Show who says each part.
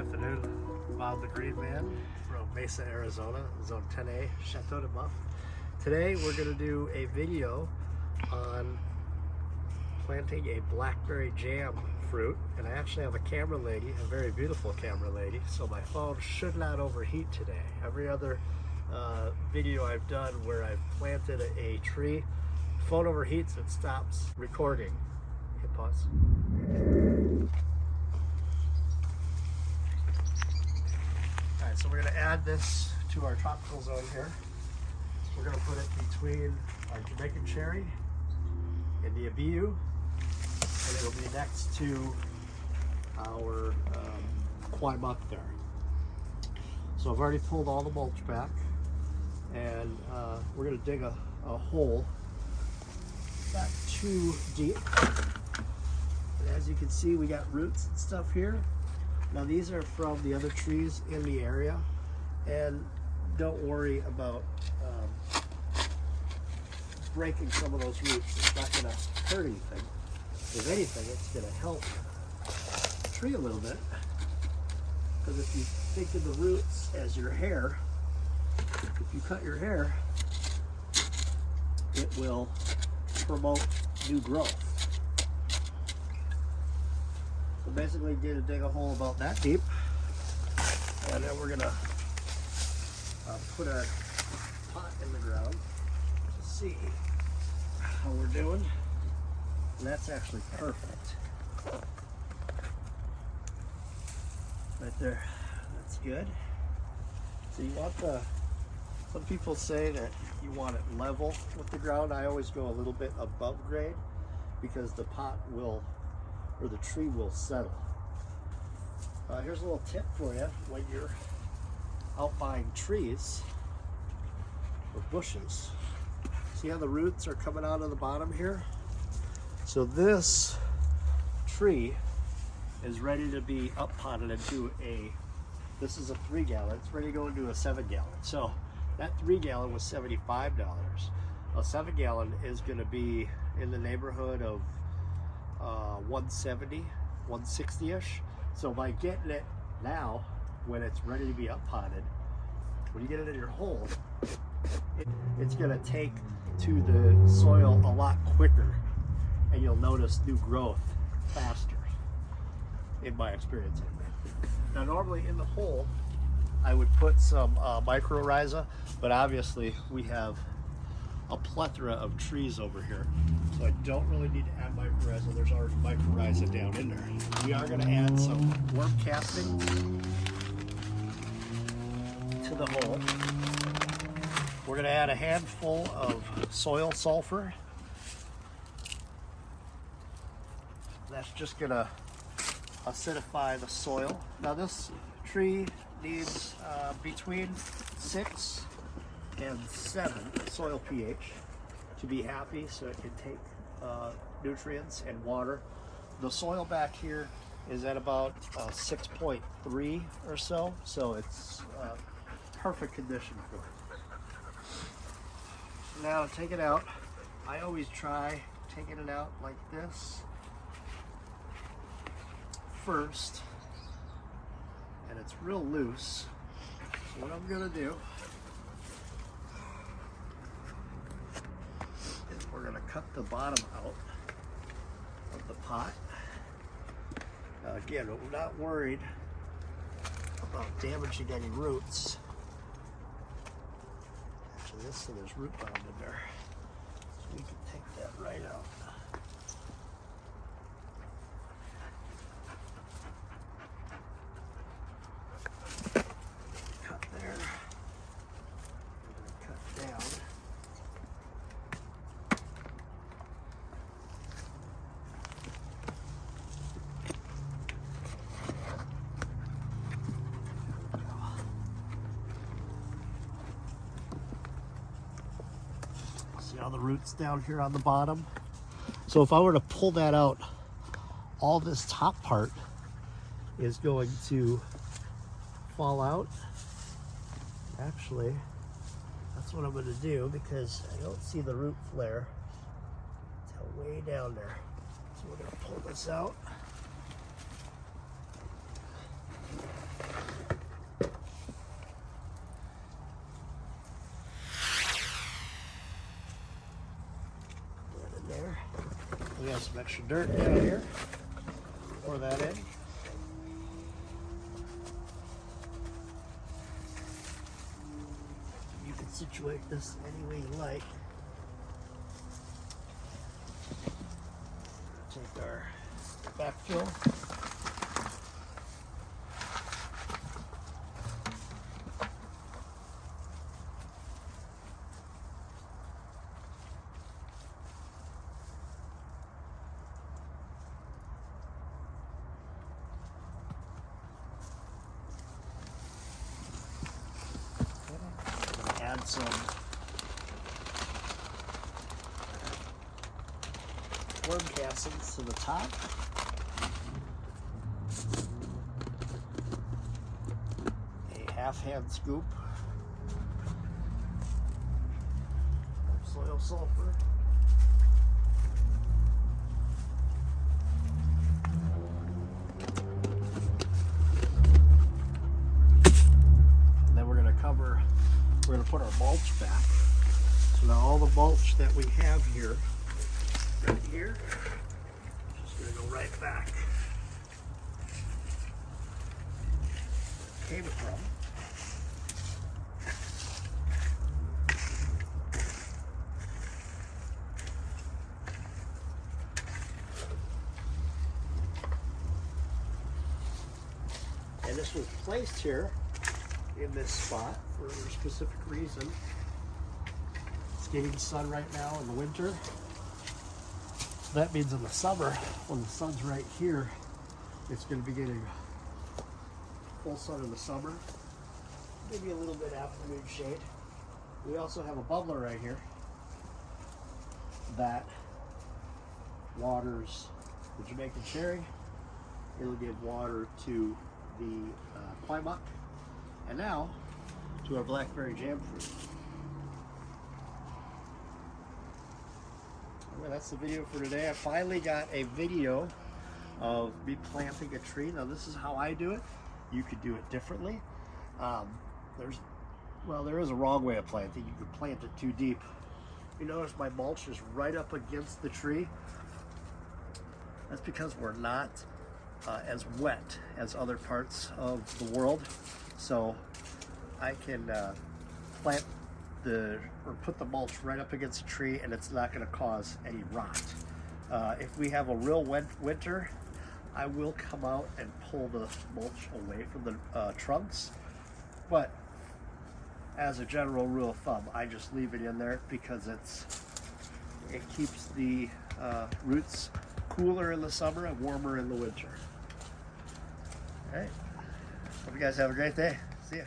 Speaker 1: afternoon. Bob the Green Man from Mesa, Arizona, Zone 10A, Chateau de Muff. Today we're going to do a video on planting a blackberry jam fruit, and I actually have a camera lady, a very beautiful camera lady, so my phone should not overheat today. Every other video I've done where I've planted a tree, phone overheats, it stops recording. Hit pause. Alright, so we're going to add this to our tropical zone here. We're going to put it between our Jamaican cherry and the abiu, and it'll be next to our kwai muck there. So I've already pulled all the mulch back, and we're going to dig a hole not too deep. And as you can see, we got roots and stuff here. Now these are from the other trees in the area, and don't worry about breaking some of those roots. It's not going to hurt anything. If anything, it's going to help the tree a little bit, because if you think of the roots as your hair, if you cut your hair, it will promote new growth. So basically, need to dig a hole about that deep, and then we're gonna put our pot in the ground to see how we're doing. And that's actually perfect. Right there, that's good. So you want some people say that you want it level with the ground. I always go a little bit above grade because the pot will, or the tree will settle. Here's a little tip for you when you're out buying trees or bushes. See how the roots are coming out of the bottom here? So this tree is ready to be up potted into this is a 3 gallon, it's ready to go into a 7 gallon. So that 3 gallon was $75. A 7 gallon is going to be in the neighborhood of 170, 160-ish. So by getting it now, when it's ready to be up potted, when you get it in your hole, it's going to take to the soil a lot quicker, and you'll notice new growth faster, in my experience. Now normally in the hole, I would put some mycorrhiza, but obviously we have a plethora of trees over here, so I don't really need to add mycorrhiza. There's already mycorrhiza down in there. We are going to add some worm castings to the hole. We're going to add a handful of soil sulfur. That's just going to acidify the soil. Now this tree needs between 6 and 7 soil pH to be happy, so it can take nutrients and water. The soil back here is at about 6.3 or so, so it's perfect condition for it. Now to take it out, I always try taking it out like this first, and it's real loose. So what I'm gonna do is we're gonna cut the bottom out of the pot. Again, we're not worried about damaging any roots. Actually, this thing is root bound in there, so we can take that right out. Cut there. We're going to cut down. See all the roots down here on the bottom? So if I were to pull that out, all this top part is going to fall out. Actually, that's what I'm going to do, because I don't see the root flare until way down there. So we're going to pull this out. some extra dirt down here. Pour that in. You can situate this any way you like. Take our backfill. Add some worm castings to the top. A half-hand scoop of soil sulfur. And then we're going to put our mulch back. So now all the mulch that we have here, right here, just going to go right back. Came from. And this was placed here in this spot for a specific reason. It's getting sun right now in the winter. So that means in the summer, when the sun's right here, it's going to be getting full sun in the summer. Maybe a little bit afternoon shade. We also have a bubbler right here that waters the Jamaican cherry. It'll give water to the pine muck, and now to our blackberry jam fruit. Well, that's the video for today. I finally got a video of me planting a tree. Now this is how I do it. You could do it differently. There is a wrong way of planting. You could plant it too deep. You notice my mulch is right up against the tree. That's because we're not as wet as other parts of the world. So I can plant put the mulch right up against a tree, and it's not going to cause any rot. If we have a real wet winter, I will come out and pull the mulch away from the trunks. But as a general rule of thumb, I just leave it in there because it keeps the roots cooler in the summer and warmer in the winter. All right. Hope you guys have a great day. See ya.